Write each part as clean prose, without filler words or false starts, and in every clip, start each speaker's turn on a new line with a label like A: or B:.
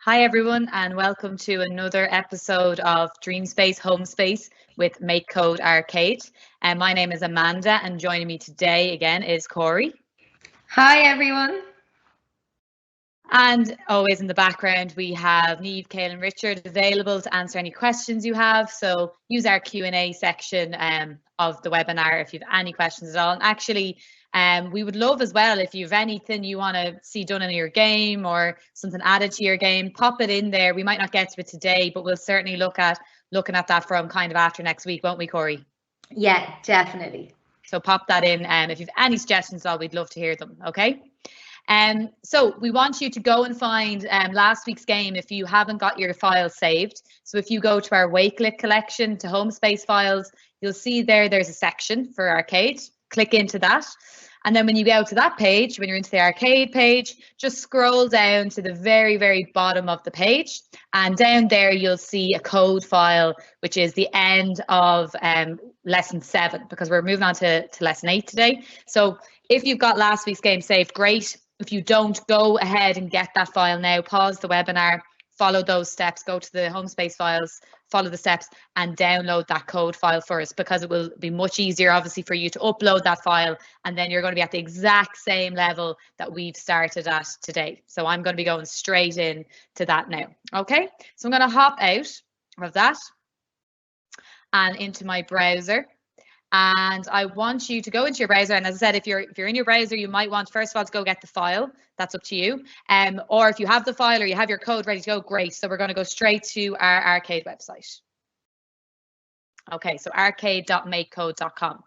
A: Hi everyone and welcome to another episode of DreamSpace HomeSpace with MakeCode Arcade. And my name is Amanda and joining me today again is Corey.
B: Hi everyone.
A: And always in the background we have Neve, Kale and Richard available to answer any questions you have. So use our Q&A section of the webinar if you have any questions at all. And actually we would love as well if you have anything you want to see done in your game or something added to your game, pop it in there. We might not get to it today, but we'll certainly looking at that from kind of after next week, won't we, Corey?
B: Yeah, definitely.
A: So pop that in, and if you have any suggestions at all, we'd love to hear them, okay? So we want you to go and find last week's game if you haven't got your files saved. So if you go to our Wakelet collection to HomeSpace files, you'll see there's a section for Arcade. Click into that. And then when you go to that page, when you're into the Arcade page, just scroll down to the very, very bottom of the page. And down there, you'll see a code file, which is the end of lesson 7, because we're moving on to lesson 8 today. So if you've got last week's game saved, great. If you don't, go ahead and get that file now, pause the webinar, follow those steps, go to the HomeSpace files, follow the steps and download that code file first, because it will be much easier obviously for you to upload that file, and then you're going to be at the exact same level that we've started at today. So I'm going to be going straight in to that now. Okay, so I'm going to hop out of that and into my browser. And I want you to go into your browser. And as I said, if you're in your browser, you might want, first of all, to go get the file. That's up to you. Or if you have the file or you have your code ready to go, great. So we're going to go straight to our Arcade website. Okay, so arcade.makecode.com.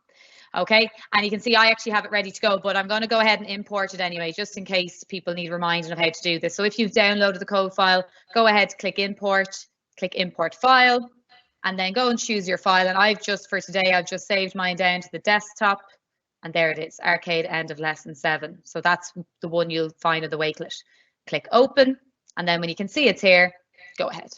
A: Okay, and you can see I actually have it ready to go, but I'm going to go ahead and import it anyway, just in case people need reminding of how to do this. So if you've downloaded the code file, go ahead, click import file. And then go and choose your file. And I've just saved mine down to the desktop. And there it is, Arcade end of lesson 7. So that's the one you'll find in the Wakelet. Click open. And then when you can see it's here, go ahead.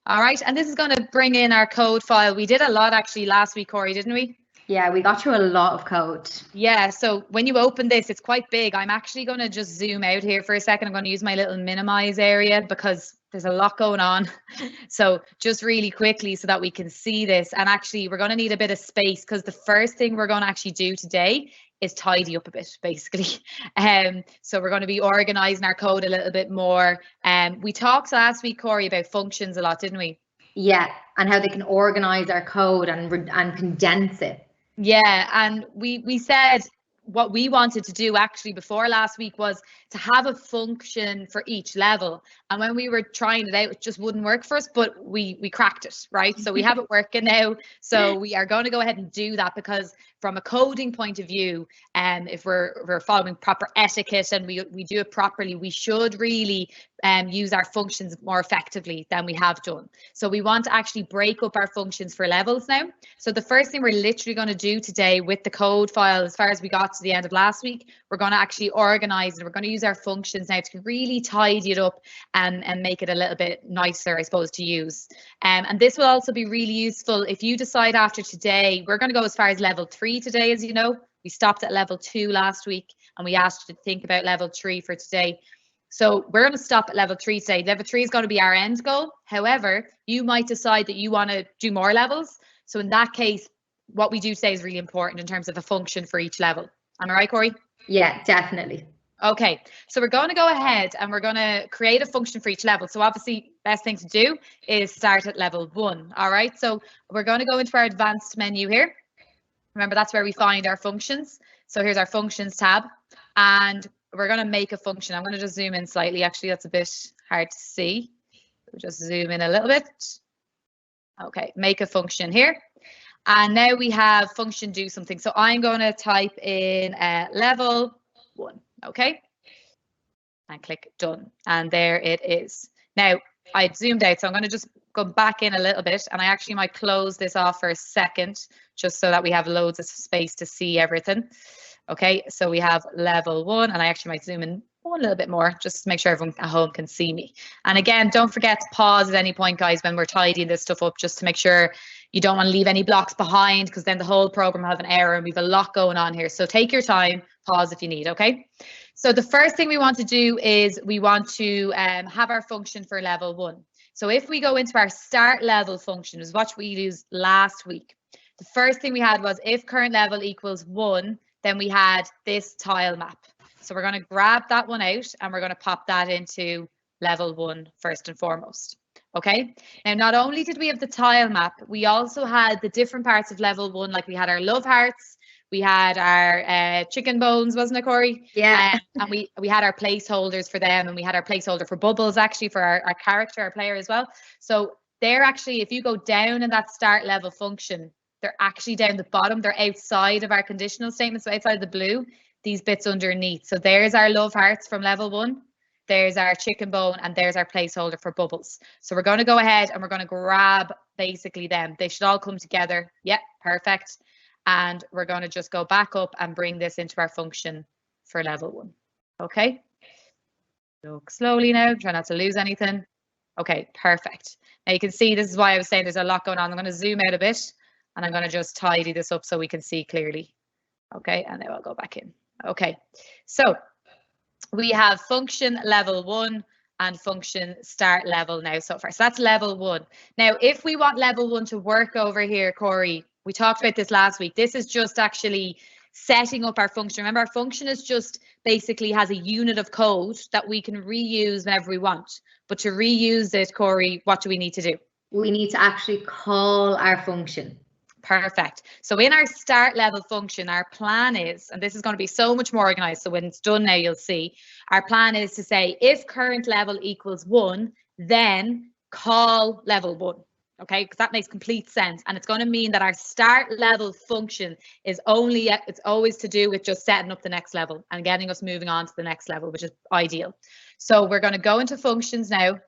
A: All right. And this is going to bring in our code file. We did a lot actually last week, Corey, didn't we?
B: Yeah, we got through a lot of code.
A: Yeah, so when you open this, it's quite big. I'm actually going to just zoom out here for a second. I'm going to use my little minimize area because there's a lot going on. So just really quickly so that we can see this. And actually, we're going to need a bit of space because the first thing we're going to actually do today is tidy up a bit, basically. So we're going to be organizing our code a little bit more. We talked last week, Corey, about functions a lot, didn't we?
B: Yeah, and how they can organize our code and condense it.
A: Yeah, and we said what we wanted to do actually before last week was to have a function for each level. And when we were trying it out, it just wouldn't work for us, but we cracked it, right? So we have it working now. So we are going to go ahead and do that because from a coding point of view, if we're following proper etiquette and we do it properly, we should really use our functions more effectively than we have done. So we want to actually break up our functions for levels now. So the first thing we're literally going to do today with the code file, as far as we got to the end of last week, we're going to actually organize and we're going to use our functions now to really tidy it up and make it a little bit nicer, I suppose, to use. And this will also be really useful if you decide after today, we're going to go as far as level 3 today, as you know. We stopped at level 2 last week and we asked you to think about level 3 for today. So we're going to stop at level 3 today. Level 3 is going to be our end goal. However, you might decide that you want to do more levels. So in that case, what we do today is really important in terms of a function for each level. Am I right, Corey?
B: Yeah, definitely.
A: Okay, so we're going to go ahead and we're going to create a function for each level. So obviously, best thing to do is start at level 1. All right, so we're going to go into our advanced menu here. Remember, that's where we find our functions. So here's our functions tab, and we're going to make a function. I'm going to just zoom in slightly. Actually, that's a bit hard to see. We'll just zoom in a little bit. Okay, make a function here. And now we have function do something. So I'm going to type in level 1. Okay, and click done, and there it is. Now I zoomed out, so I'm going to just go back in a little bit, and I actually might close this off for a second just so that we have loads of space to see everything. Okay, so we have level 1, and I actually might zoom in one little bit more just to make sure everyone at home can see me. And again, don't forget to pause at any point, guys, when we're tidying this stuff up, just to make sure you don't want to leave any blocks behind, because then the whole program will have an error and we have a lot going on here. So take your time, pause if you need, okay? So the first thing we want to do is we want to have our function for level 1. So if we go into our start level function, is what we used last week. The first thing we had was if current level equals 1, then we had this tile map. So we're going to grab that one out and we're going to pop that into level 1 first and foremost. Okay, now not only did we have the tile map, we also had the different parts of level 1, like we had our love hearts, we had our chicken bones, wasn't it, Corey?
B: Yeah.
A: And we had our placeholders for them, and we had our placeholder for bubbles actually for our character, our player as well. So they're actually, if you go down in that start level function, they're actually down the bottom. They're outside of our conditional statements, so outside the blue, these bits underneath. So there's our love hearts from level 1. There's our chicken bone, and there's our placeholder for bubbles. So we're going to go ahead and we're going to grab basically them. They should all come together. Yep, perfect. And we're going to just go back up and bring this into our function for level 1. Okay. Look slowly now, try not to lose anything. Okay, perfect. Now you can see, this is why I was saying there's a lot going on. I'm going to zoom out a bit and I'm going to just tidy this up so we can see clearly. Okay, and then I'll go back in. Okay, so we have function level 1 and function start level now so far. So that's level 1. Now, if we want level 1 to work over here, Corey, we talked about this last week. This is just actually setting up our function. Remember, our function is just basically has a unit of code that we can reuse whenever we want. But to reuse it, Corey, what do we need to do?
B: We need to actually call our function.
A: Perfect. So in our start level function, our plan is, and this is going to be so much more organized, so when it's done now, you'll see, our plan is to say, if current level equals 1, then call level 1. Okay, because that makes complete sense. And it's going to mean that our start level function is it's always to do with just setting up the next level and getting us moving on to the next level, which is ideal. So we're going to go into functions now,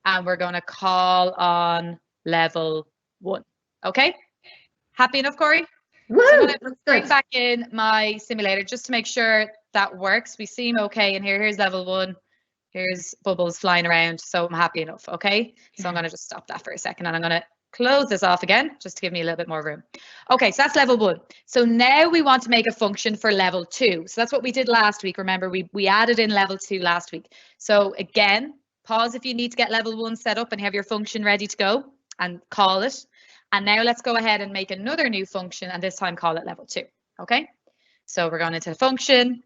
A: and we're going to call on level 1. Okay. Happy enough, Corey?
B: Woo,
A: so I'm going to bring back in my simulator just to make sure that works. We seem okay in here. Here's level 1. Here's bubbles flying around. So I'm happy enough. Okay. So I'm going to just stop that for a second and I'm going to close this off again just to give me a little bit more room. Okay. So that's level 1. So now we want to make a function for level 2. So that's what we did last week. Remember, we added in level 2 last week. So again, pause if you need to get level 1 set up and have your function ready to go and call it. And now let's go ahead and make another new function and this time call it level 2. Okay, so we're going into function,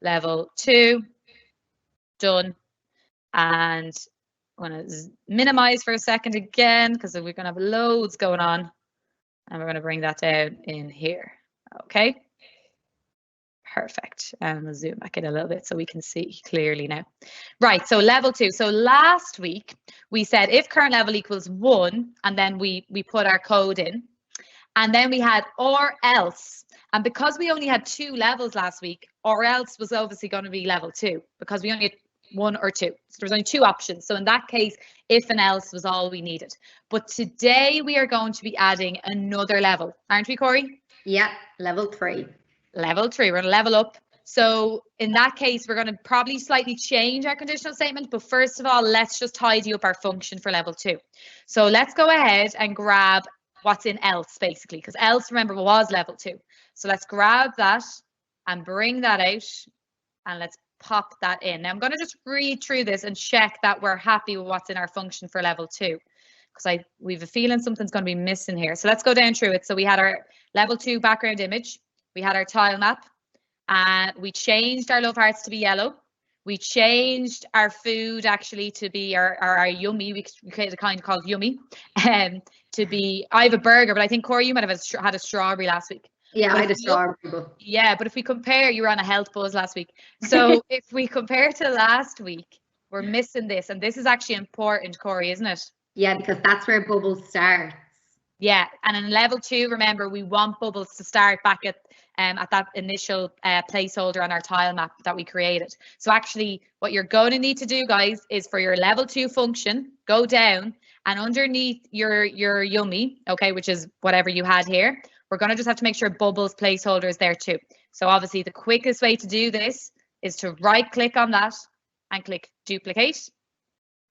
A: level 2, done. And I'm going to minimize for a second again because we're going to have loads going on. And we're going to bring that down in here. Okay, perfect. And we'll zoom back in a little bit so we can see clearly now. Right, so level 2. So last week we said if current level equals 1, and then we put our code in, and then we had or else. And because we only had 2 levels last week, or else was obviously going to be level 2 because we only had 1 or 2. So there was only 2 options. So in that case, if and else was all we needed. But today we are going to be adding another level, aren't we, Corey?
B: Yeah, level 3.
A: Level 3, we're going to level up. So in that case, we're going to probably slightly change our conditional statement. But first of all, let's just tidy up our function for level 2. So let's go ahead and grab what's in else, basically, because else, remember, was level 2. So let's grab that and bring that out and let's pop that in. Now I'm going to just read through this and check that we're happy with what's in our function for level 2. Because we have a feeling something's going to be missing here. So let's go down through it. So we had our level 2 background image. We had our tile map. And we changed our love hearts to be yellow. We changed our food actually to be our yummy. We created a kind called yummy. To be, I have a burger, but I think Corey, you might have had a strawberry last week.
B: Yeah, I had a strawberry.
A: Yeah, but if we compare, you were on a health buzz last week. So if we compare to last week, we're missing this. And this is actually important, Corey, isn't it?
B: Yeah, because that's where bubbles starts.
A: Yeah, and in level 2, remember, we want bubbles to start back at that initial placeholder on our tile map that we created. So actually, what you're going to need to do, guys, is for your level 2 function, go down and underneath your yummy, okay, which is whatever you had here, we're going to just have to make sure bubbles placeholder is there too. So obviously, the quickest way to do this is to right-click on that and click duplicate,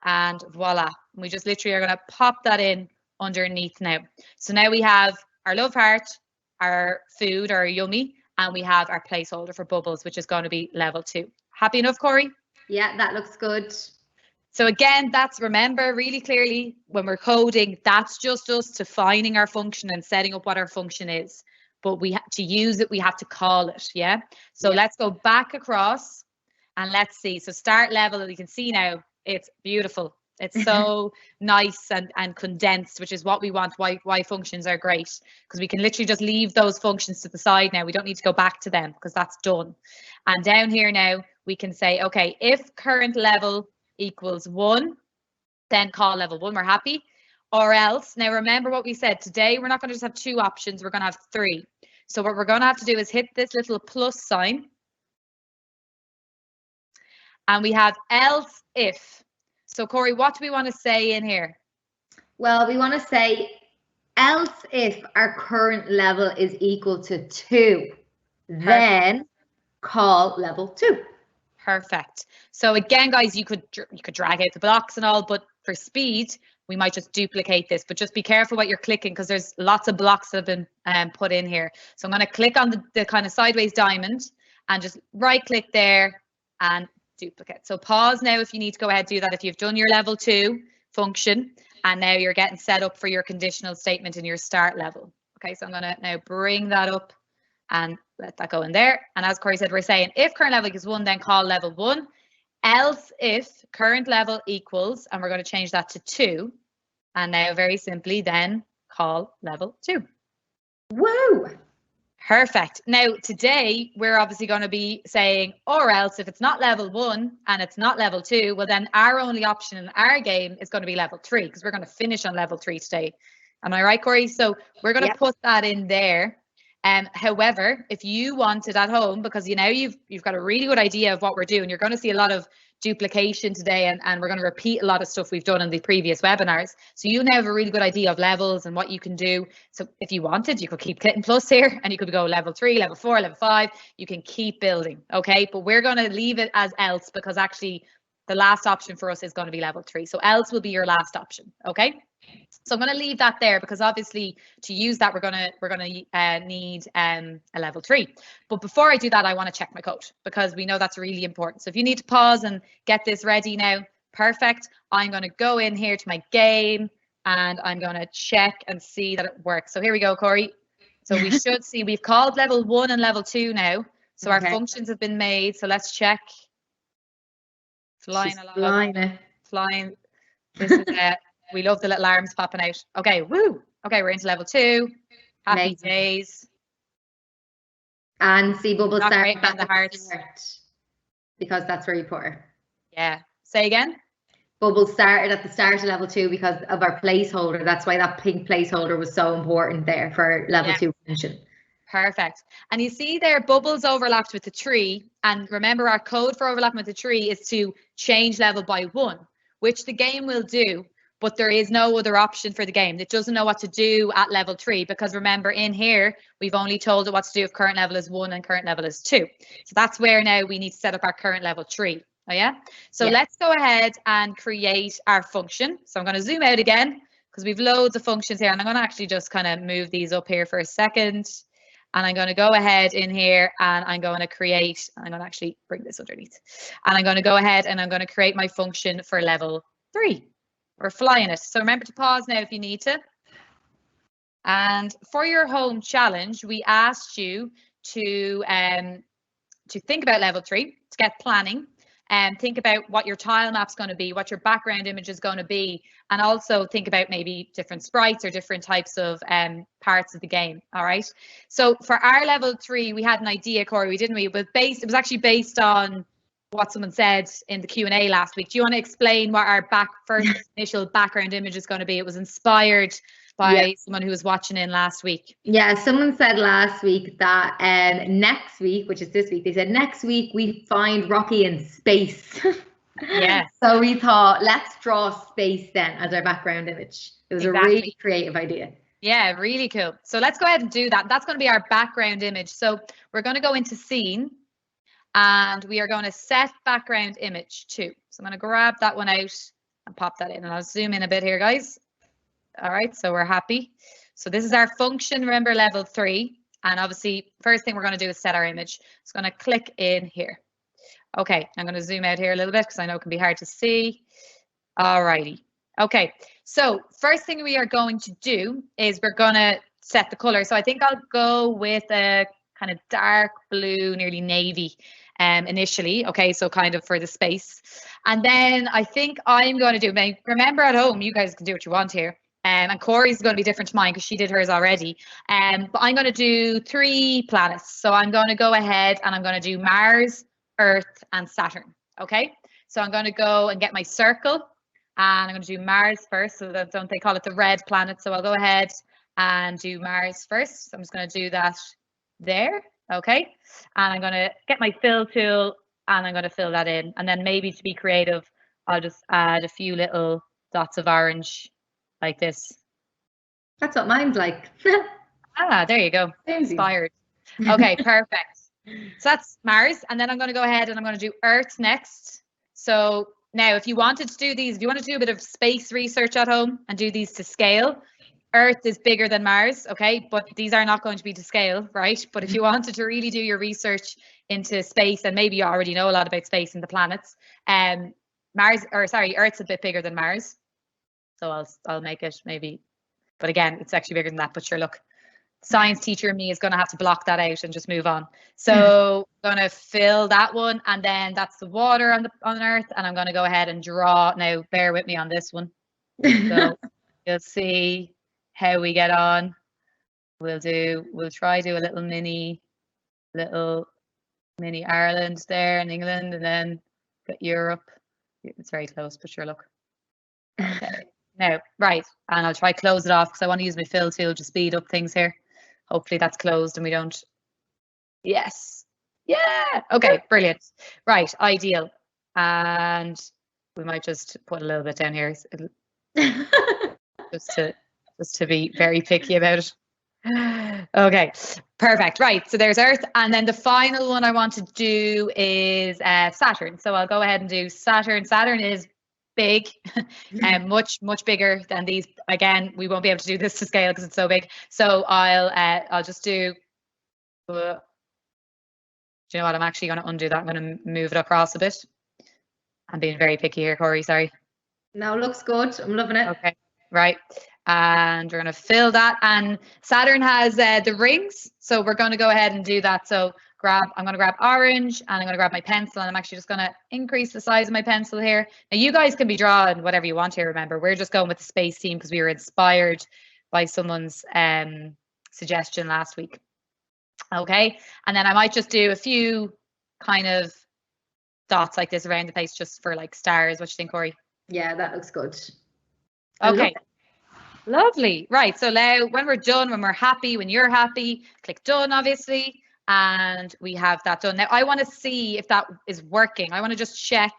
A: and voila. We just literally are going to pop that in underneath now. So now we have our love heart, our food, our yummy, and we have our placeholder for bubbles, which is going to be level 2. Happy enough, Corey?
B: Yeah, that looks good.
A: So again, that's, remember really clearly, when we're coding, that's just us defining our function and setting up what our function is. But to use it, we have to call it, yeah? So let's go back across and let's see. So start level, you can see now, it's beautiful. It's so nice and condensed, which is what we want, why functions are great. Because we can literally just leave those functions to the side now. We don't need to go back to them because that's done. And down here now, we can say, okay, if current level equals 1, then call level 1, we're happy. Or else, now remember what we said, today we're not going to just have 2 options, we're going to have 3. So what we're going to have to do is hit this little plus sign. And we have else if. So Corey, what do we want to say in here?
B: Well, we want to say else if our current level is equal to 2, then call level 2.
A: Perfect. So again, guys, you could drag out the blocks and all, but for speed, we might just duplicate this, but just be careful what you're clicking because there's lots of blocks that have been put in here. So I'm going to click on the kind of sideways diamond and just right click there and duplicate. So pause now if you need to go ahead and do that if you've done your level 2 function and now you're getting set up for your conditional statement in your start level. Okay, so I'm going to now bring that up and let that go in there. And as Corey said, we're saying if current level equals 1, then call level 1. Else if current level equals, and we're going to change that to 2. And now very simply then call level 2.
B: Woo!
A: Perfect. Now today we're obviously going to be saying, or else if it's not level 1 and it's not level 2, well then our only option in our game is going to be level 3 because we're going to finish on level 3 today. Am I right, Corey? So we're going to put that in there. However, if you want it at home, because you've got a really good idea of what we're doing, you're going to see a lot of duplication today and we're going to repeat a lot of stuff we've done in the previous webinars. So you now have a really good idea of levels and what you can do. So if you wanted, you could keep clicking plus here and you could go level 3, level 4, level 5. You can keep building, okay? But we're going to leave it as else because actually the last option for us is going to be level 3. So else will be your last option, okay? So I'm going to leave that there because obviously to use that we're going to need a level 3. But before I do that, I want to check my code because we know that's really important. So if you need to pause and get this ready now, perfect. I'm going to go in here to my game and I'm going to check and see that it works. So here we go, Corey. So we should see we've called level 1 and level 2 now. So our functions have been made. So let's check. Flying along. Flying. This is we love the little arms popping out. Okay, woo. Okay, we're into level 2. Happy days.
B: And see bubbles start
A: at the hearts.
B: Because that's where you put her.
A: Yeah. Say again.
B: Bubbles started at the start of level 2 because of our placeholder. That's why that pink placeholder was so important there for level 2 function.
A: Perfect. And you see there, bubbles overlapped with the tree. And remember, our code for overlapping with the tree is to change level by 1, which the game will do. But there is no other option for the game. It doesn't know what to do at level 3 because remember in here, we've only told it what to do if current level is 1 and current level is 2. So that's where now we need to set up our current level 3. Oh yeah? So let's go ahead and create our function. So I'm going to zoom out again because we've loads of functions here and I'm going to actually just kind of move these up here for a second. And I'm going to go ahead in here and I'm going to create, I'm going to actually bring this underneath. And I'm going to go ahead and I'm going to create my function for level 3. We're flying it. So remember to pause now if you need to. And for your home challenge, we asked you to think about level 3, to get planning, and think about what your tile map's going to be, what your background image is going to be, and also think about maybe different sprites or different types of parts of the game. All right. So for our level 3, we had an idea, Corey, didn't we? But it was actually based on what someone said in the Q&A last week. Do you want to explain what our first initial background image is going to be? It was inspired by someone who was watching in last week.
B: Yeah, someone said last week that next week, which is this week, they said next week we find Rocky in space.
A: Yeah.
B: So we thought, let's draw space then as our background image. It was a really creative idea.
A: Yeah, really cool. So let's go ahead and do that. That's going to be our background image. So we're going to go into scene. And we are going to set background image 2. So I'm going to grab that one out and pop that in. And I'll zoom in a bit here, guys. All right, so we're happy. So this is our function, remember, level 3. And obviously, first thing we're going to do is set our image. It's going to click in here. Okay, I'm going to zoom out here a little bit because I know it can be hard to see. Alrighty. Okay, so first thing we are going to do is we're going to set the color. So I think I'll go with a kind of dark blue, nearly navy initially. Okay, so kind of for the space. And then I think I'm going to do, remember at home, you guys can do what you want here. And Corey's going to be different to mine because she did hers already. But I'm going to do 3 planets. So I'm going to go ahead and I'm going to do Mars, Earth, and Saturn. Okay, so I'm going to go and get my circle. And I'm going to do Mars first. So don't they call it the red planet? So I'll go ahead and do Mars first. So I'm just going to do that there. Okay, and I'm going to get my fill tool and I'm going to fill that in. And then maybe to be creative, I'll just add a few little dots of orange like this.
B: That's what mine's like.
A: Ah, there you go. Inspired. Okay, perfect. So that's Mars. And then I'm going to go ahead and I'm going to do Earth next. So now if you wanted to do these, if you want to do a bit of space research at home and do these to scale, Earth is bigger than Mars, okay? But these are not going to be to scale, right? But if you wanted to really do your research into space, and maybe you already know a lot about space and the planets, Earth's a bit bigger than Mars. So I'll make it maybe, but again, it's actually bigger than that. But sure, look, science teacher in me is going to have to block that out and just move on. So I'm going to fill that one, and then that's the water on Earth, and I'm going to go ahead and draw. Now, bear with me on this one. So you'll see how we get on. We'll try do a little mini Ireland there in England, and then get Europe. It's very close, but sure, look. Okay. Now, right, and I'll try close it off because I want to use my fill tool to speed up things here. Hopefully that's closed and we don't. Yes. Yeah. Okay, brilliant. Right, ideal. And we might just put a little bit down here just to be very picky about it. Okay, perfect. Right, so there's Earth, and then the final one I want to do is Saturn. So I'll go ahead and do Saturn. Saturn is big and much bigger than these. Again, we won't be able to do this to scale because it's so big. So I'll just do. Do you know what? I'm actually going to undo that. I'm going to move it across a bit. I'm being very picky here, Corey. Sorry.
B: No, looks good. I'm loving it.
A: Okay, right. And we're going to fill that. And Saturn has the rings, so we're going to go ahead and do that. So I'm going to grab orange, and I'm going to grab my pencil, and I'm actually just going to increase the size of my pencil here. Now you guys can be drawing whatever you want here. Remember, we're just going with the space theme because we were inspired by someone's suggestion last week. Okay, and then I might just do a few kind of dots like this around the place just for like stars. What do you think, Corey?
B: Yeah, that looks good.
A: Okay. Lovely. Right. So now when we're done, when we're happy, when you're happy, click done, obviously. And we have that done. Now I want to see if that is working. I want to just check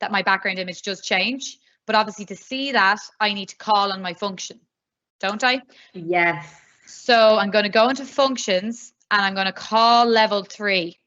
A: that my background image does change. But obviously to see that, I need to call on my function, don't I?
B: Yes.
A: So I'm going to go into functions and I'm going to call level 3.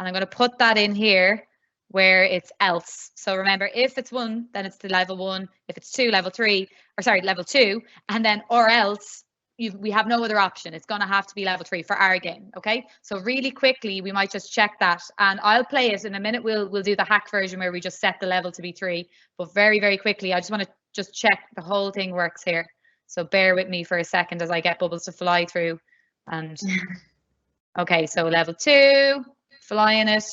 A: And I'm going to put that in here where it's else. So remember, if it's 1, then it's the level 1. If it's 2, level 3, or sorry, level 2, and then or else we have no other option. It's going to have to be level 3 for our game. Okay. So really quickly, we might just check that, and I'll play it in a minute. We'll do the hack version where we just set the level to be 3. But very, very quickly, I just want to just check the whole thing works here. So bear with me for a second as I get bubbles to fly through. And okay, so level 2, flying it.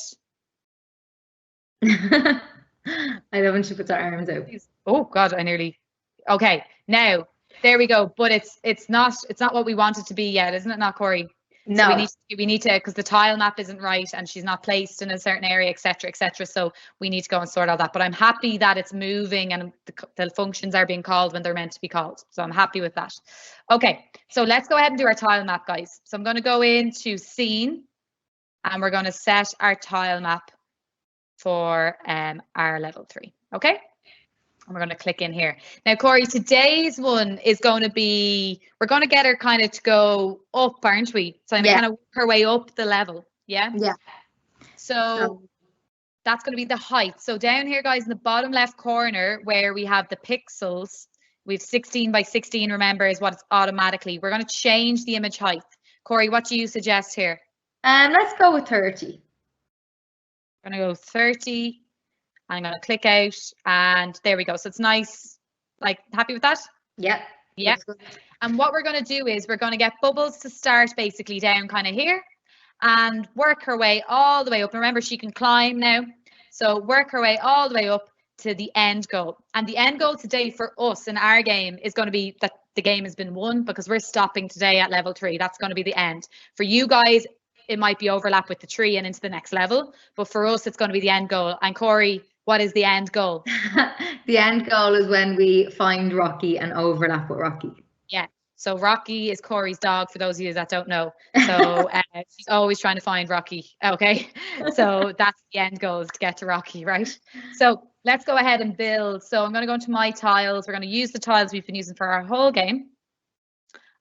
B: I love when she puts her arms out.
A: Oh God, I nearly. Okay, now there we go. But it's not what we want it to be yet, isn't it? Not, Corey?
B: No.
A: So we need to, because the tile map isn't right and she's not placed in a certain area, etc., etc. So we need to go and sort all that. But I'm happy that it's moving and the functions are being called when they're meant to be called. So I'm happy with that. Okay, so let's go ahead and do our tile map, guys. So I'm going to go into scene and we're going to set our tile map for our level 3. Okay, and we're going to click in here. Now, Corey, today's one is going to be, we're going to get her kind of to go up, aren't we? So I'm going to kind of work her way up the level. Yeah. So that's going to be the height. So down here, guys, in the bottom left corner where we have the pixels, we've 16 by 16, remember, is what it's automatically. We're going to change the image height. Corey, what do you suggest here?
B: Let's go with 30.
A: I'm going to go 30. I'm going to click out and there we go. So it's nice. Like, happy with that?
B: Yep.
A: Yeah. And what we're going to do is we're going to get Bubbles to start basically down kind of here and work her way all the way up. And remember, she can climb now. So work her way all the way up to the end goal. And the end goal today for us in our game is going to be that the game has been won because we're stopping today at level 3. That's going to be the end. For you guys, it might be overlap with the tree and into the next level. But for us, it's going to be the end goal. And Corey, what is the end goal?
B: The end goal is when we find Rocky and overlap with Rocky.
A: Yeah. So Rocky is Corey's dog, for those of you that don't know. So she's always trying to find Rocky. Okay. So that's the end goal, is to get to Rocky, right? So let's go ahead and build. So I'm going to go into my tiles. We're going to use the tiles we've been using for our whole game.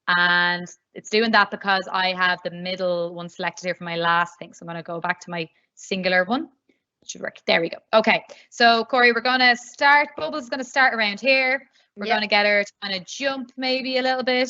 A: And it's doing that because I have the middle one selected here for my last thing. So I'm going to go back to my singular one. It should work. There we go. Okay. So Corey, we're going to start. Bubbles is going to start around here. We're going to get her to kind of jump maybe a little bit.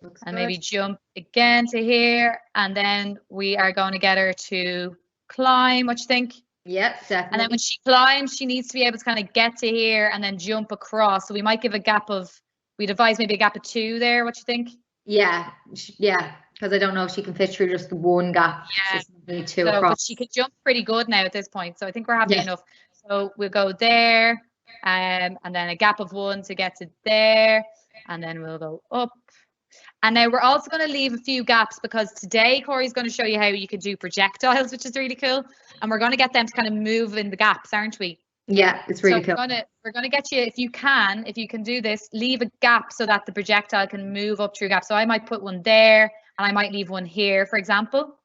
A: Looks and good. Maybe jump again to here. And then we are going to get her to climb. What do you think?
B: Yep, definitely.
A: And then when she climbs, she needs to be able to kind of get to here and then jump across. So we might give a gap of, we'd advise maybe a gap of 2 there. What do you think?
B: Yeah, because I don't know if she can fit through just one gap.
A: Yeah,
B: so, two across.
A: But she can jump pretty good now at this point. So I think we're happy enough. So we'll go there. And then a gap of 1 to get to there, and then we'll go up. And now we're also going to leave a few gaps because today Corey's going to show you how you can do projectiles, which is really cool. And we're going to get them to kind of move in the gaps, aren't we?
B: Yeah, it's really cool.
A: We're going to get you, if you can do this, leave a gap so that the projectile can move up through gaps. So I might put one there, and I might leave one here, for example.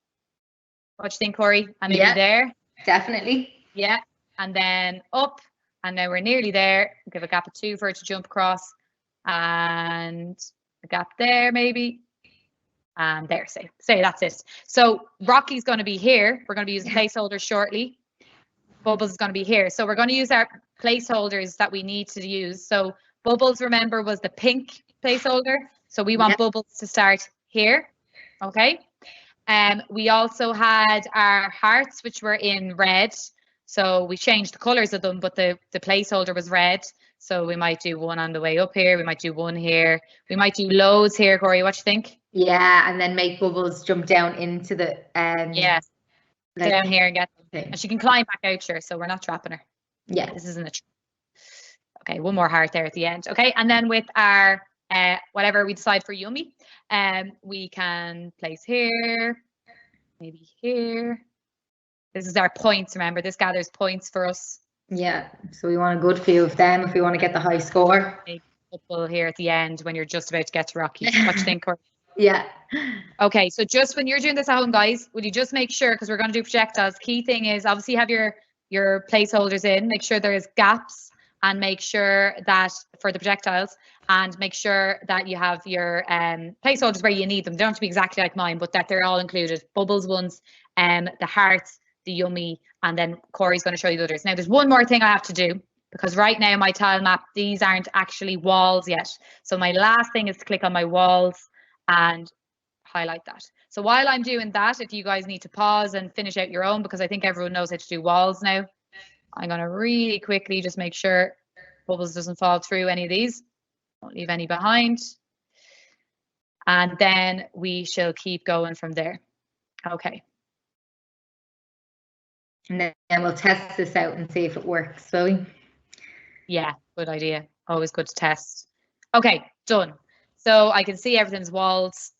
A: What do you think, Corey? And maybe there.
B: Definitely.
A: Yeah, and then up. And now we're nearly there. We'll give a gap of 2 for her to jump across. And a gap there, maybe. And there, say that's it. So Rocky's going to be here. We're going to be using placeholders shortly. Bubbles is going to be here. So we're going to use our placeholders that we need to use. So Bubbles, remember, was the pink placeholder. So we want Bubbles to start here. Okay. We also had our hearts, which were in red. So we changed the colors of them, but the placeholder was red. So we might do 1 on the way up here. We might do 1 here. We might do loads here, Corey. What do you think?
B: Yeah, and then make Bubbles jump down into the down
A: here and get them. Okay. And she can climb back out, sure. So we're not trapping her.
B: Yeah,
A: this isn't a trap. Okay, 1 more heart there at the end. Okay, and then with our whatever we decide for Yummy, we can place here, maybe here. This is our points, remember, this gathers points for us.
B: Yeah, so we want a good few of them if we want to get the high score.
A: A couple here at the end when you're just about to get to Rocky. What do you think, Corey?
B: Yeah.
A: Okay, so just when you're doing this at home, guys, would you just make sure, because we're going to do projectiles, key thing is obviously have your placeholders in, make sure there's gaps, and make sure that for the projectiles, and make sure that you have your placeholders where you need them. They don't have to be exactly like mine, but that they're all included. Bubbles ones, the hearts, the Yummy, and then Corey's going to show you the others. Now, there's one more thing I have to do, because right now my tile map, these aren't actually walls yet. So my last thing is to click on my walls and highlight that. So while I'm doing that, if you guys need to pause and finish out your own, because I think everyone knows how to do walls now, I'm going to really quickly just make sure Bubbles doesn't fall through any of these. Don't leave any behind. And then we shall keep going from there. Okay.
B: And then we'll test this out and see if it works, so.
A: Yeah, good idea. Always good to test. Okay, done. So I can see everything's walls.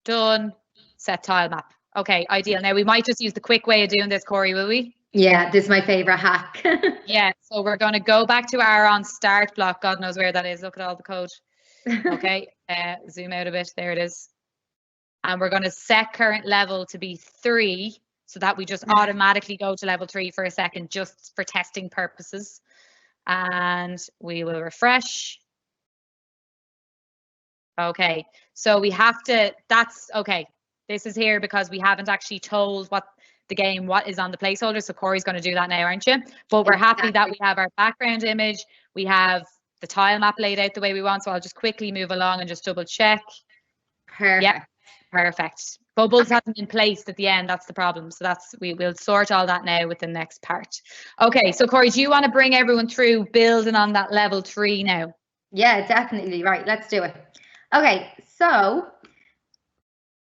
A: Done. Set tile map. Okay, ideal. Now we might just use the quick way of doing this, Corey, will we?
B: Yeah, this is my favorite hack.
A: Yeah, so we're going to go back to our on start block. God knows where that is. Look at all the code. Okay, zoom out a bit. There it is. And we're going to set current level to be 3 so that we just automatically go to level 3 for a second, just for testing purposes. And we will refresh. Okay, so we have to, that's okay. This is here because we haven't actually told what is on the placeholder. So Corey's going to do that now, aren't you? But we're happy that we have our background image. We have the tile map laid out the way we want. So I'll just quickly move along and just double check.
B: Perfect.
A: Yep. Perfect. Bubbles hasn't been placed at the end. That's the problem. So we'll sort all that now with the next part. Okay, so Corey, do you want to bring everyone through building on that level 3 now?
B: Yeah, definitely. Right, let's do it. Okay, so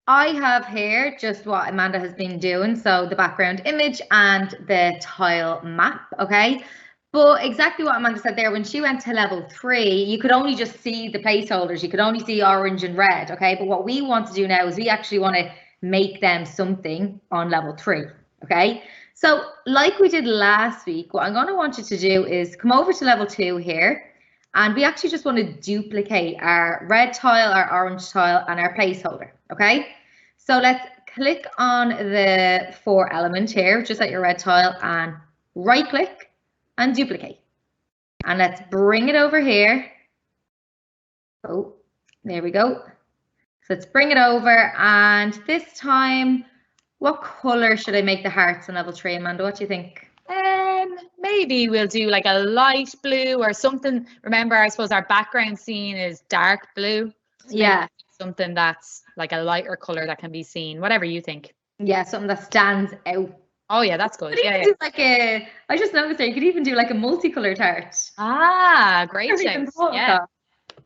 B: I have here just what Amanda has been doing. So the background image and the tile map, okay? But exactly what Amanda said there, when she went to level 3, you could only just see the placeholders. You could only see orange and red, okay? But what we want to do now is we actually want to make them something on level 3, okay? So like we did last week, what I'm going to want you to do is come over to level 2 here. And we actually just want to duplicate our red tile, our orange tile, and our placeholder, okay? So let's click on the 4 element here, just like your red tile, and right click and duplicate. And let's bring it over here. Oh, there we go. So let's bring it over, and this time, what color should I make the hearts on level 3, Amanda? What do you think?
A: Maybe we'll do like a light blue or something. Remember, I suppose our background scene is dark blue. So
B: yeah.
A: Something that's like a lighter color that can be seen. Whatever you think.
B: Yeah, something that stands out.
A: Oh yeah, that's good. Yeah.
B: Do like I just noticed there, you could even do like a multicolored heart.
A: Ah, great. Yeah.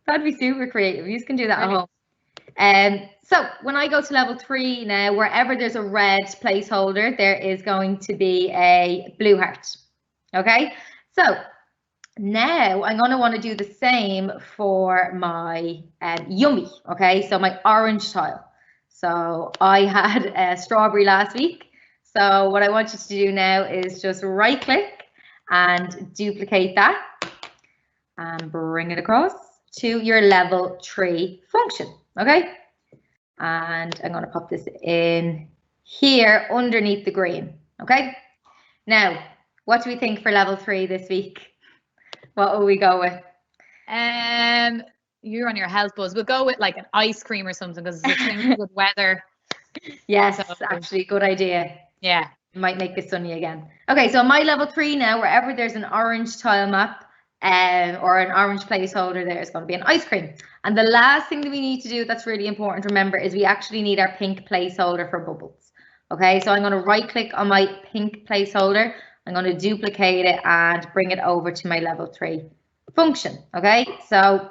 B: That'd be super creative. You can do that at home. So when I go to level 3 now, wherever there's a red placeholder, there is going to be a blue heart. Okay, so now I'm going to want to do the same for my yummy. Okay, so my orange tile. So I had a strawberry last week. So what I want you to do now is just right click and duplicate that and bring it across to your level 3 function. Okay, and I'm going to pop this in here underneath the green. Okay, now what do we think for level 3 this week? What will we go with?
A: You're on your health buzz. We'll go with like an ice cream or something because it's extremely good weather.
B: Yes, so, actually, good idea.
A: Yeah.
B: It might make it sunny again. Okay, so my level 3 now, wherever there's an orange tile map or an orange placeholder, there's going to be an ice cream. And the last thing that we need to do that's really important to remember is we actually need our pink placeholder for bubbles. Okay, so I'm going to right click on my pink placeholder. I'm going to duplicate it and bring it over to my level 3 function. Okay, so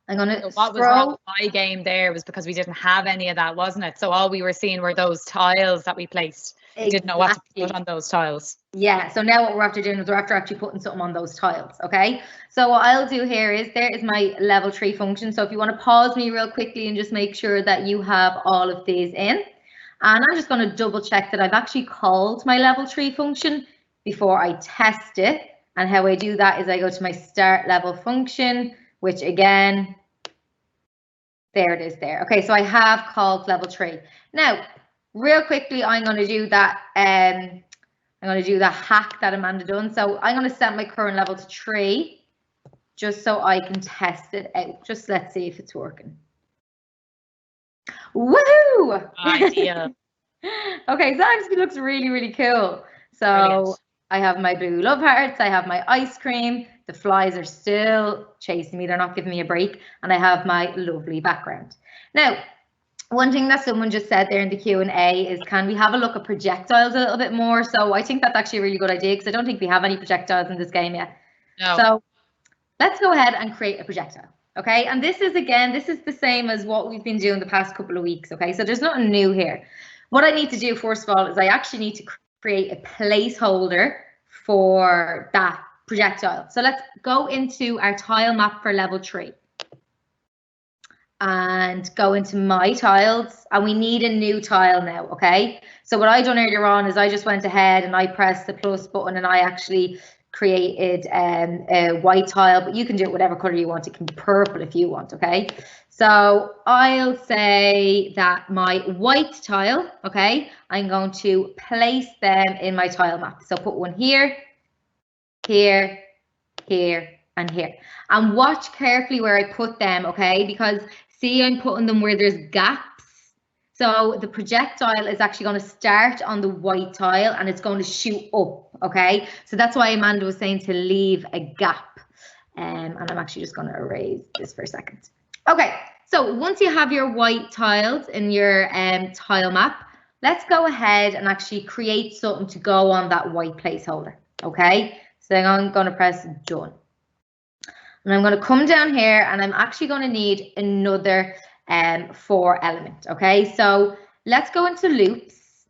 B: I'm going to
A: what was wrong with my game there was because we didn't have any of that, wasn't it? So all we were seeing were those tiles that we placed. We didn't know what to put on those tiles.
B: Yeah, so now what we're after doing is we're after actually putting something on those tiles, okay? So what I'll do here is, there is my level 3 function. So if you want to pause me real quickly and just make sure that you have all of these in. And I'm just going to double check that I've actually called my level 3 function before I test it. And how I do that is I go to my start level function, which again, there it is there. Okay, so I have called level 3. Now, real quickly, I'm going to do that. I'm going to do the hack that Amanda done. So I'm going to set my current level to 3, just so I can test it out. Just let's see if it's working. Woohoo!
A: Ideal.
B: Okay, so that actually looks really, really cool. So brilliant. I have my blue love hearts. I have my ice cream. The flies are still chasing me. They're not giving me a break. And I have my lovely background. Now, one thing that someone just said there in the Q&A is, can we have a look at projectiles a little bit more? So I think that's actually a really good idea, because I don't think we have any projectiles in this game yet.
A: No.
B: So let's go ahead and create a projectile. Okay, and this is, again, this is the same as what we've been doing the past couple of weeks. Okay, so there's nothing new here. What I need to do, first of all, is I actually need to create a placeholder for that projectile. So let's go into our tile map for level 3 and go into my tiles, and we need a new tile now. Okay, so what I done earlier on is I just went ahead and I pressed the plus button and I actually created a white tile, but you can do it whatever color you want. It can be purple if you want. Okay, so I'll say that my white tile, okay, I'm going to place them in my tile map. So put one here, here, here, and here. And watch carefully where I put them, okay, because see, I'm putting them where there's gaps. So the projectile is actually going to start on the white tile and it's going to shoot up, okay? So that's why Amanda was saying to leave a gap. And I'm actually just going to erase this for a second. Okay, so once you have your white tiles in your tile map, let's go ahead and actually create something to go on that white placeholder, okay? So I'm going to press done. And I'm going to come down here and I'm actually going to need another for element, okay? So let's go into loops.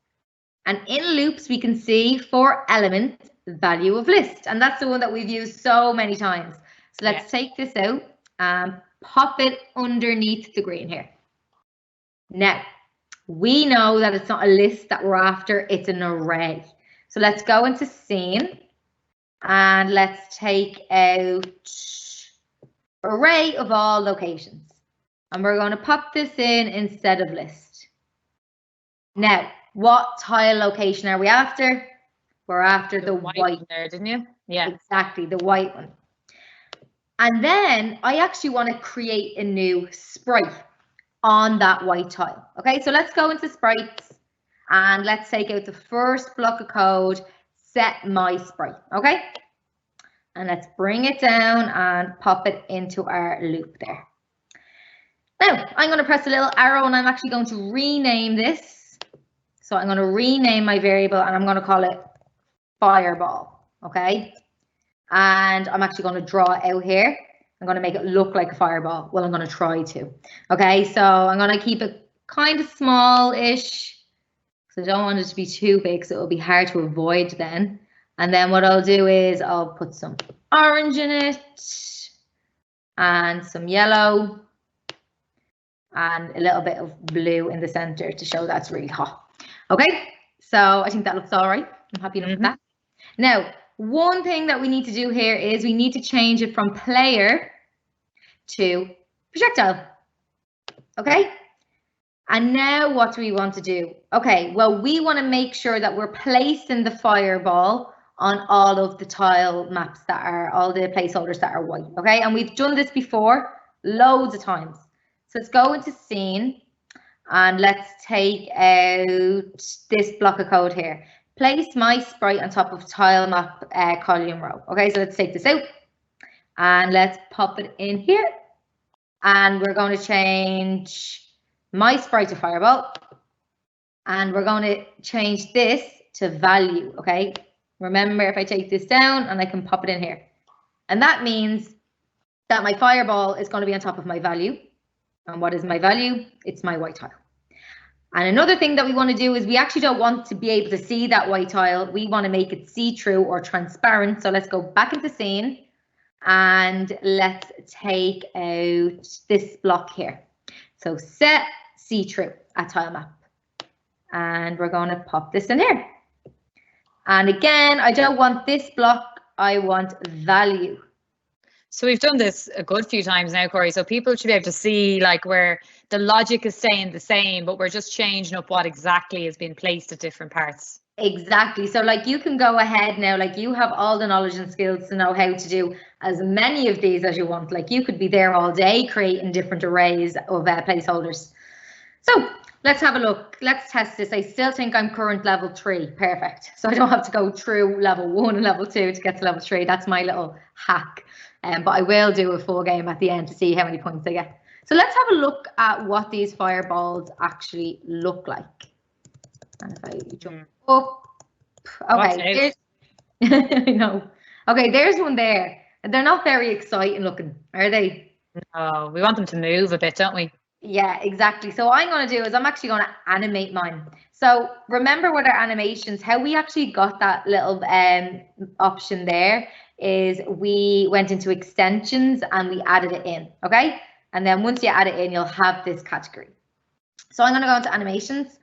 B: And in loops, we can see for element value of list. And that's the one that we've used so many times. So let's take this out and pop it underneath the green here. Now, we know that it's not a list that we're after, it's an array. So let's go into scene and let's take out array of all locations. And we're going to pop this in instead of list. Now, what tile location are we after? We're after the white
A: there, didn't you? Yeah.
B: Exactly, the white one. And then I actually want to create a new sprite on that white tile. Okay, so let's go into sprites and let's take out the first block of code, set my sprite. Okay, and let's bring it down and pop it into our loop there. Now I'm going to press a little arrow and I'm actually going to rename this. So I'm going to rename my variable and I'm going to call it fireball. Okay, and I'm actually going to draw it out here. I'm going to make it look like a fireball. Well, I'm going to try to. Okay, so I'm going to keep it kind of small-ish. So I don't want it to be too big, so it'll be hard to avoid then. And then what I'll do is I'll put some orange in it and some yellow and a little bit of blue in the center to show that's really hot. Okay, so I think that looks all right. I'm happy enough with that. Now, one thing that we need to do here is we need to change it from player to projectile. Okay, and now what do we want to do? Okay, well, we want to make sure that we're placing the fireball on all of the tile maps that are, all the placeholders that are white. Okay, and we've done this before loads of times. So let's go into scene and let's take out this block of code here. Place my sprite on top of tile map column row. Okay, so let's take this out and let's pop it in here. And we're going to change my sprite to fireball. And we're going to change this to value. Okay, remember if I take this down and I can pop it in here. And that means that my fireball is going to be on top of my value. And what is my value? It's my white tile. And another thing that we want to do is we actually don't want to be able to see that white tile. We want to make it see-through or transparent. So let's go back into scene and let's take out this block here. So set see-through at tile map. And we're going to pop this in here. And again, I don't want this block. I want value.
A: So we've done this a good few times now, Corey, so people should be able to see like where the logic is staying the same, but we're just changing up what exactly has been placed at different parts.
B: Exactly. So like you can go ahead now, like you have all the knowledge and skills to know how to do as many of these as you want. Like you could be there all day creating different arrays of placeholders. So let's have a look. Let's test this. I still think I'm current level 3. Perfect. So I don't have to go through level 1 and level 2 to get to level 3. That's my little hack. But I will do a full game at the end to see how many points I get. So let's have a look at what these fireballs actually look like. And if I jump up, okay, I know. Okay, there's one there. They're not very exciting looking, are they?
A: No, we want them to move a bit, don't we?
B: Yeah, exactly. So what I'm going to do is I'm actually going to animate mine. So remember with our animations, how we actually got that little option there is we went into extensions and we added it in, okay? And then once you add it in, you'll have this category. So I'm going to go into animations,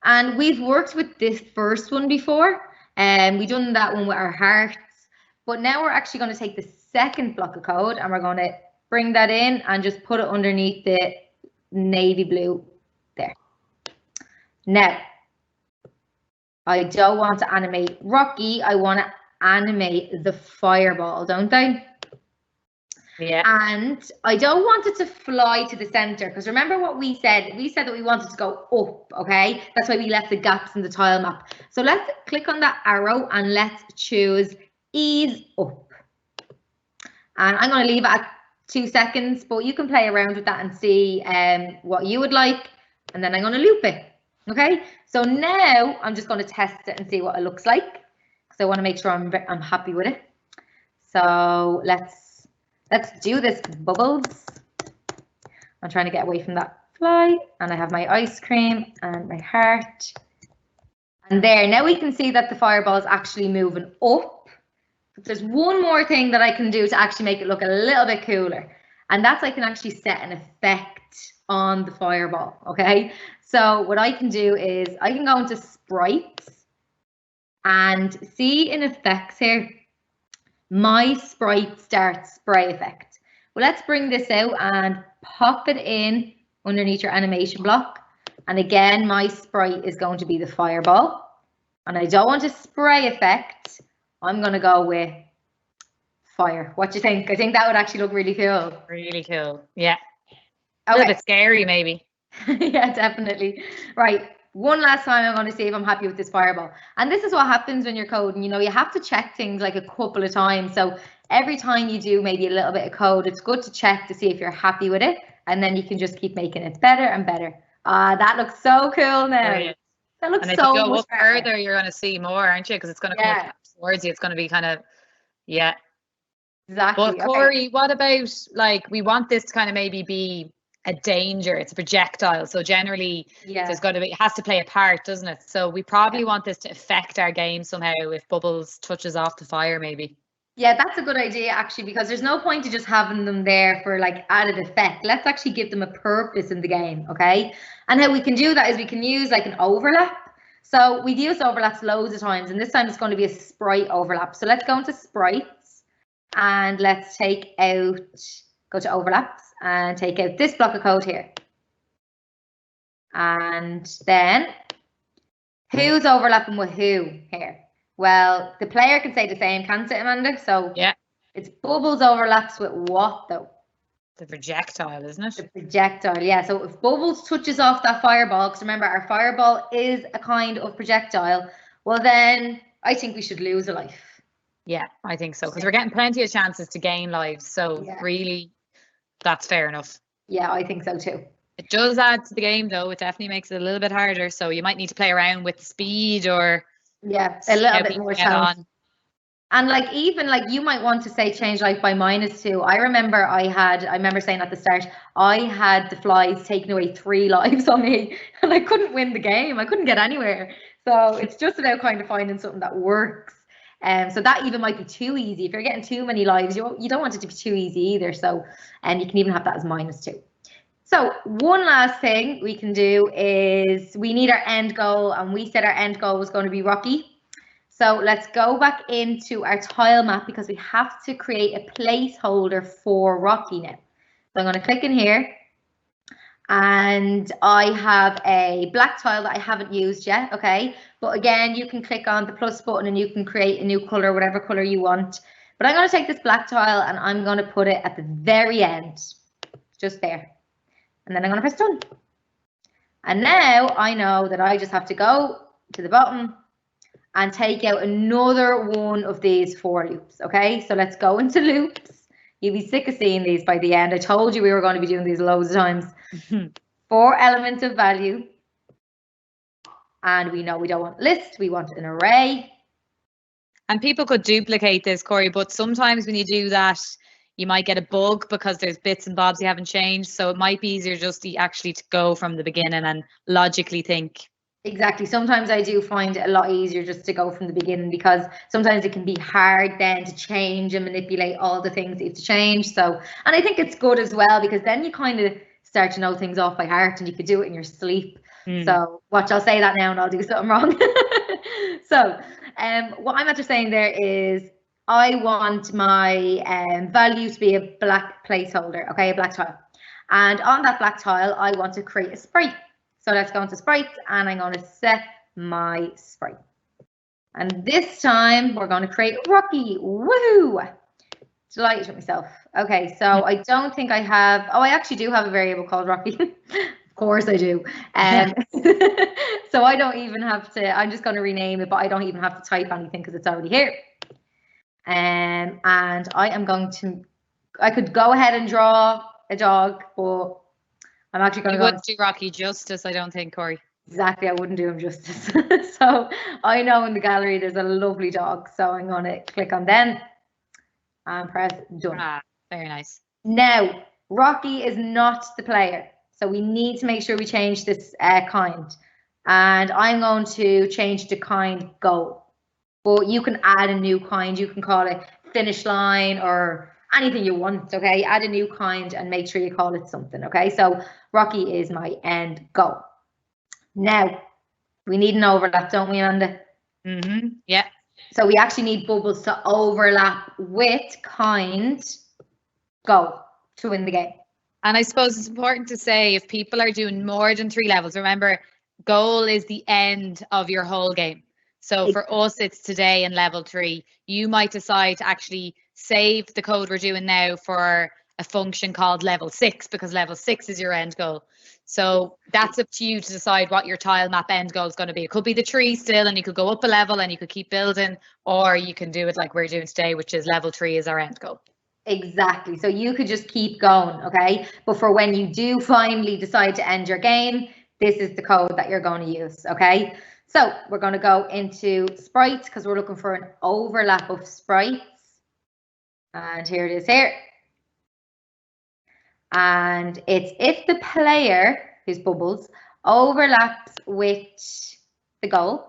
B: and we've worked with this first one before, and we've done that one with our hearts, but now we're actually going to take the second block of code and we're going to bring that in and just put it underneath the navy blue there. Now, I don't want to animate Rocky, I want to animate the fireball, don't I?
A: Yeah.
B: And I don't want it to fly to the center, because remember what we said? We said that we wanted to go up, okay? That's why we left the gaps in the tile map. So let's click on that arrow and let's choose ease up. And I'm going to leave it at 2 seconds, but you can play around with that and see what you would like. And then I'm going to loop it. Okay, so now I'm just going to test it and see what it looks like, because I want to make sure I'm happy with it. So let's do this, Bubbles. I'm trying to get away from that fly, and I have my ice cream and my heart. And there, now we can see that the fireball is actually moving up. There's one more thing that I can do to actually make it look a little bit cooler, and that's I can actually set an effect on the fireball, okay? So what I can do is I can go into sprites and see in effects here, my sprite starts spray effect. Well, let's bring this out and pop it in underneath your animation block. And again, my sprite is going to be the fireball. And I don't want a spray effect. I'm going to go with fire. What do you think? I think that would actually look really cool.
A: Really cool. Yeah.
B: Okay.
A: A little bit scary, maybe.
B: Yeah, definitely. Right. One last time, I'm going to see if I'm happy with this fireball. And this is what happens when you're coding. You know, you have to check things like a couple of times. So every time you do maybe a little bit of code, it's good to check to see if you're happy with it. And then you can just keep making it better and better. That looks so cool now.
A: Brilliant.
B: That looks
A: and
B: so
A: if you go
B: much
A: up
B: better.
A: further, you're going to see more, aren't you? Because it's going to come up towards you. It's going to be kind of, yeah.
B: Exactly.
A: But Corey, what about, like, we want this to kind of maybe be a danger. It's a projectile, so generally there's got to be, it has to play a part, doesn't it? So we probably want this to affect our game somehow if Bubbles touches off the fire, maybe.
B: Yeah, that's a good idea actually, because there's no point to just having them there for like added effect. Let's actually give them a purpose in the game, okay? And how we can do that is we can use like an overlap. So we've used overlaps loads of times, and this time it's going to be a sprite overlap. So let's go into sprites and let's take out, go to overlaps and take out this block of code here. And then who's overlapping with who here? Well, the player can say the same, can't it, Amanda? So
A: yeah,
B: it's Bubbles overlaps with what though?
A: The projectile, isn't it?
B: The projectile, yeah. So if Bubbles touches off that fireball, because remember our fireball is a kind of projectile, well then I think we should lose a life.
A: Yeah, I think so, because we're getting plenty of chances to gain lives. So really, that's fair enough.
B: Yeah, I think so too.
A: It does add to the game though. It definitely makes it a little bit harder. So you might need to play around with speed or
B: a little bit more challenge. And like even like you might want to say change life by -2. I remember saying at the start, I had the flies taking away 3 lives on me and I couldn't win the game. I couldn't get anywhere. So it's just about kind of finding something that works. So that even might be too easy. If you're getting too many lives, you don't want it to be too easy either. So you can even have that as -2. So one last thing we can do is we need our end goal, and we said our end goal was going to be Rocky. So let's go back into our tile map because we have to create a placeholder for Rocky now. So I'm going to click in here, and I have a black tile that I haven't used yet, okay? But again, you can click on the plus button and you can create a new color, whatever color you want. But I'm going to take this black tile and I'm going to put it at the very end, just there. And then I'm going to press done. And now I know that I just have to go to the bottom and take out another one of these 4 loops, okay? So let's go into loops. You'll be sick of seeing these by the end. I told you we were going to be doing these loads of times. 4 elements of value. And we know we don't want list, we want an array.
A: And people could duplicate this, Corey, but sometimes when you do that, you might get a bug because there's bits and bobs you haven't changed. So it might be easier just to actually go from the beginning and logically think.
B: Exactly. Sometimes I do find it a lot easier just to go from the beginning because sometimes it can be hard then to change and manipulate all the things that you have to change. So, and I think it's good as well because then you kind of start to know things off by heart and you could do it in your sleep. So watch, I'll say that now and I'll do something wrong. So what I'm after saying there is I want my value to be a black placeholder, okay, a black tile. And on that black tile, I want to create a sprite. So let's go into sprites and I'm going to set my sprite. And this time we're going to create Rocky. Woohoo! Delighted with myself. Okay, so I don't think I have, oh, I actually do have a variable called Rocky. Of course I do. So I don't even have to, I'm just going to rename it, but I don't even have to type anything because it's already here. And I am going to I could go ahead and draw a dog, but I'm actually going to
A: You
B: go.
A: wouldn't do Rocky justice, I don't think, Corey.
B: Exactly, I wouldn't do him justice. So I know in the gallery there's a lovely dog, so I'm going to click on them and press done.
A: Ah, very nice.
B: Now, Rocky is not the player, so we need to make sure we change this kind. And I'm going to change the kind goal. But you can add a new kind. You can call it finish line or anything you want, okay? Add a new kind and make sure you call it something, okay? So Rocky is my end goal. Now, we need an overlap, don't we, Amanda?
A: Yeah.
B: So we actually need bubbles to overlap with kind goal to win the game.
A: And I suppose it's important to say if people are doing more than 3 levels, remember, goal is the end of your whole game. So for us, it's today in level 3. You might decide to actually save the code we're doing now for a function called level 6 because level 6 is your end goal. So that's up to you to decide what your tile map end goal is going to be. It could be the tree still, and you could go up a level and you could keep building, or you can do it like we're doing today, which is level 3 is our end goal.
B: Exactly. So you could just keep going, okay? But for when you do finally decide to end your game, this is the code that you're going to use, okay? So we're going to go into sprites because we're looking for an overlap of sprites. And here it is here. And it's if the player, whose bubbles, overlaps with the goal,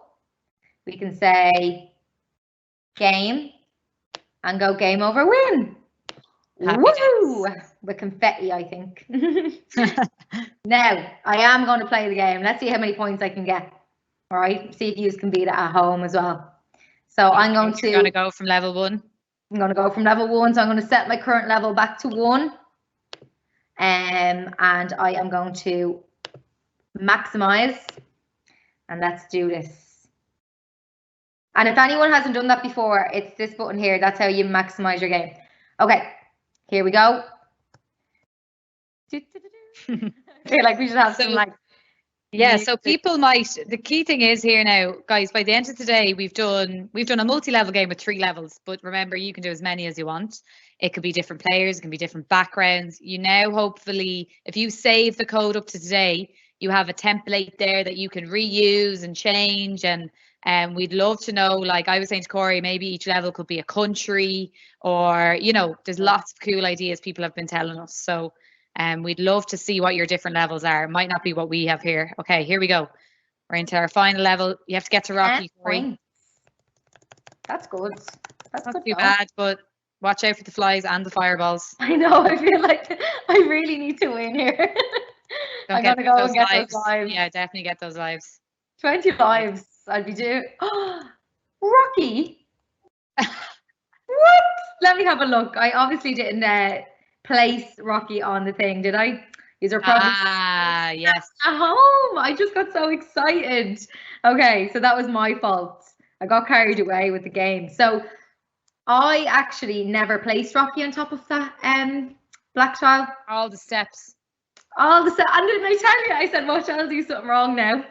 B: we can say game and go game over win. Woo! With confetti, I think. Now, I am going to play the game. Let's see how many points I can get. All right, see if you can beat it at home as well. So I'm going to...
A: You're going to go from level 1?
B: I'm going to go from level 1. So I'm going to set my current level back to 1. And I am going to maximize. And let's do this. And if anyone hasn't done that before, it's this button here. That's how you maximize your game. Okay, here we go. I feel like we should have some like...
A: Yeah, so people might, the key thing is here now, guys, by the end of today, we've done a multi-level game with 3 levels, but remember, you can do as many as you want. It could be different players, it can be different backgrounds. You now, hopefully, if you save the code up to today, you have a template there that you can reuse and change. And we'd love to know, like I was saying to Corey, maybe each level could be a country or, you know, there's lots of cool ideas people have been telling us. So we'd love to see what your different levels are. It might not be what we have here. Okay, here we go. We're into our final level. You have to get to Rocky.
B: That's good. That's
A: not
B: good
A: too bad, but watch out for the flies and the fireballs.
B: I know. I feel like I really need to win here. I'm going to go and get those lives.
A: Yeah, definitely get those lives.
B: 20 lives. I'd be due. Oh, Rocky. What? Let me have a look. I obviously didn't place Rocky on the thing, did I? These are probably
A: yes.
B: At home. I just got so excited. Okay, so that was my fault. I got carried away with the game. So I actually never placed Rocky on top of that black tile.
A: All the steps.
B: All the steps. And didn't I tell you? I said, watch, I'll do something wrong now.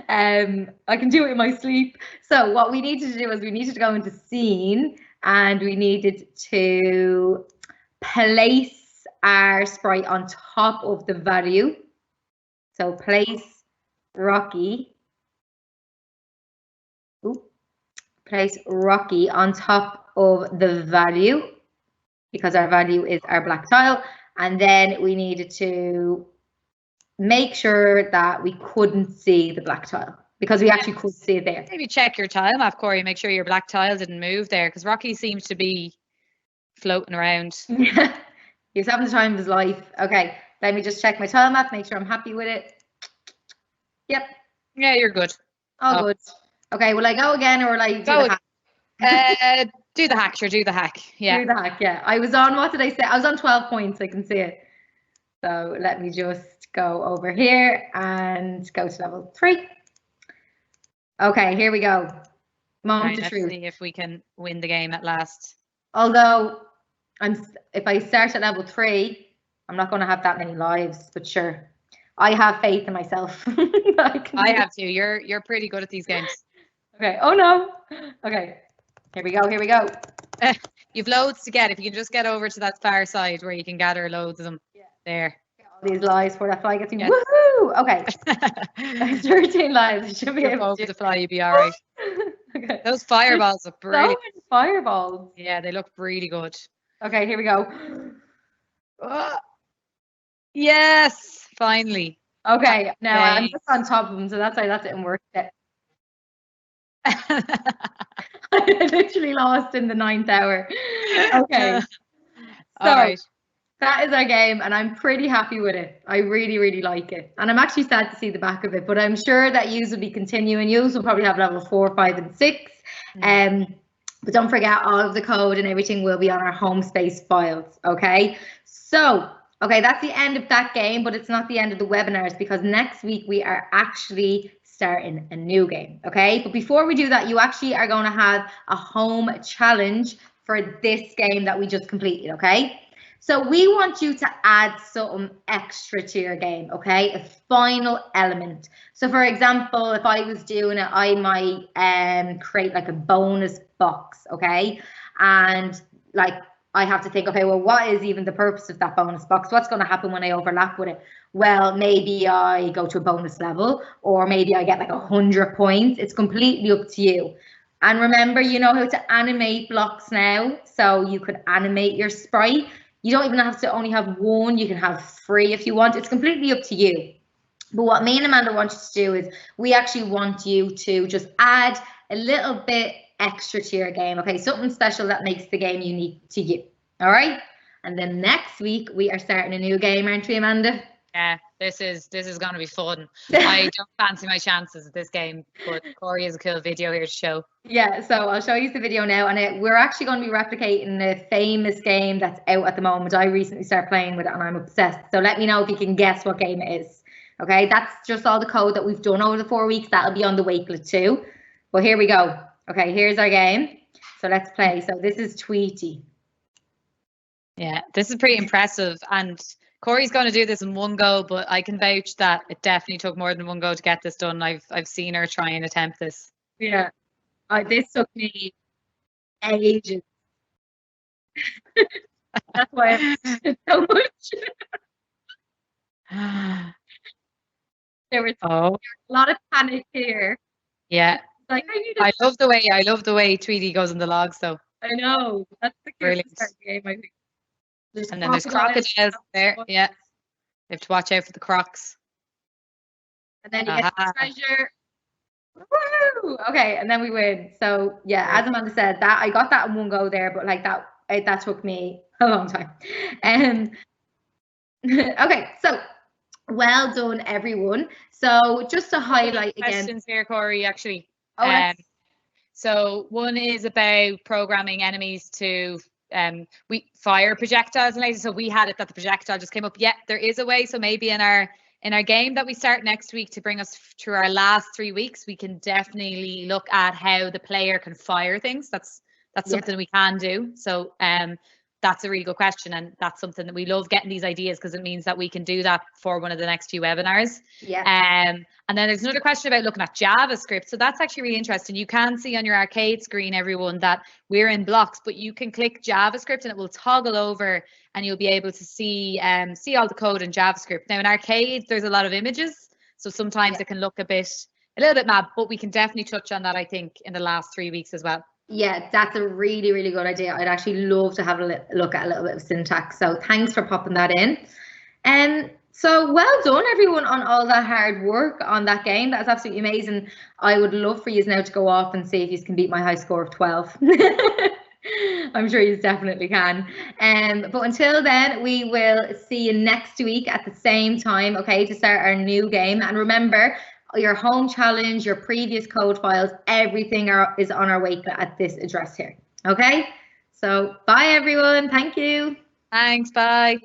B: I can do it in my sleep. So what we needed to do is we needed to go into scene and we needed to place our sprite on top of the value. So place Rocky. Place Rocky on top of the value because our value is our black tile. And then we needed to make sure that we couldn't see the black tile because we actually could see it there.
A: Maybe check your tile map, Corey, make sure your black tile didn't move there because Rocky seems to be floating around.
B: Yeah, he's having the time of his life. Okay, let me just check my tile map, make sure I'm happy with it. Yep.
A: Yeah, you're good.
B: All good. Okay, will I go again or will I do the
A: hack? Do the hack, sure, do the hack. Yeah.
B: Do the hack, yeah. I was on, what did I say? I was on 12 points, I can see it. So let me just go over here and go to level 3. Okay, here we go. Moment of truth.
A: Let's see if we can win the game at last.
B: Although, if I start at level 3, I'm not going to have that many lives, but sure. I have faith in myself.
A: I have too. You're pretty good at these games.
B: Okay. Oh no. Okay. Here we go. Here we go.
A: You've loads to get. If you can just get over to that far side where you can gather loads of them. Yeah. There.
B: Get all these lives before that fly gets me. Yes. Woohoo! Okay. 13 lives. Should be able
A: to fly. You'll be all right. Okay. Those fireballs look brilliant.
B: So many fireballs.
A: Yeah, they look really good.
B: Okay, here we go.
A: Yes, finally.
B: Okay, now I'm just on top of them, so that's why that didn't work. I literally lost in the 9th hour. Okay. So that is our game, and I'm pretty happy with it. I really, really like it. And I'm actually sad to see the back of it, but I'm sure that yous will be continuing. Yous will probably have level 4, 5, and 6. But don't forget, all of the code and everything will be on our HomeSpace files, okay? So, okay, that's the end of that game, but it's not the end of the webinars, because next week we are actually starting a new game, okay? But before we do that, you actually are going to have a home challenge for this game that we just completed, okay? So we want you to add something extra to your game, okay? A final element. So for example, if I was doing it, I might create like a bonus box, okay? And like I have to think, okay, well, what is even the purpose of that bonus box? What's going to happen when I overlap with it? Well, maybe I go to a bonus level, or maybe I get like 100 points. It's completely up to you. And remember, you know how to animate blocks now, so you could animate your sprite. You don't even have to only have one, you can have 3 if you want. It's completely up to you. But what me and Amanda want you to do is we actually want you to just add a little bit extra to your game, okay? Something special that makes the game unique to you, all right? And then next week we are starting a new game, aren't we, Amanda?
A: Yeah, this is going to be fun. I don't fancy my chances at this game, but Corey has a cool video here to show.
B: Yeah, so I'll show you the video now, and we're actually going to be replicating a famous game that's out at the moment. I recently started playing with it and I'm obsessed. So let me know if you can guess what game it is. Okay, that's just all the code that we've done over the 4 weeks. That'll be on the Wakelet too. But here we go. Okay, here's our game. So let's play. So this is Tweety.
A: Yeah, this is pretty impressive, and Corey's going to do this in one go, but I can vouch that it definitely took more than one go to get this done. I've seen her try and attempt this.
B: Yeah, this took me ages. That's why I so much. There was a lot of panic here.
A: Yeah,
B: like
A: I love the way Tweety goes in the logs, though.
B: I know, that's the cutest part of the game, I think.
A: And then there's crocodiles there. Yeah, you have to watch out for the crocs.
B: And then you get the treasure. Woo! Okay, and then we win. So yeah, as Amanda said, that I got that in one go there, but like that took me a long time. Okay, so well done, everyone. So just to highlight again.
A: Questions here, Corey, actually. So one is about programming enemies to we fire projectiles and lasers. So we had it that the projectile just came up. Yeah, there is a way. So maybe in our game that we start next week to bring us through our last 3 weeks, we can definitely look at how the player can fire things. That's something we can do. So that's a really good question, and that's something that we love getting these ideas, because it means that we can do that for one of the next few webinars.
B: Yeah.
A: And then there's another question about looking at JavaScript. So that's actually really interesting. You can see on your arcade screen, everyone, that we're in blocks, but you can click JavaScript and it will toggle over and you'll be able to see all the code in JavaScript. Now in arcade, there's a lot of images, so sometimes it can look a little bit mad, but we can definitely touch on that, I think, in the last 3 weeks as well.
B: Yeah, that's a really, really good idea. I'd actually love to have a look at a little bit of syntax. So thanks for popping that in. So well done, everyone, on all that hard work on that game. That's absolutely amazing. I would love for you now to go off and see if you can beat my high score of 12. I'm sure you definitely can. But until then, we will see you next week at the same time, okay, to start our new game. And remember, your home challenge, your previous code files, everything is on our Wakelet at this address here. Okay, so bye everyone. Thank you.
A: Thanks. Bye.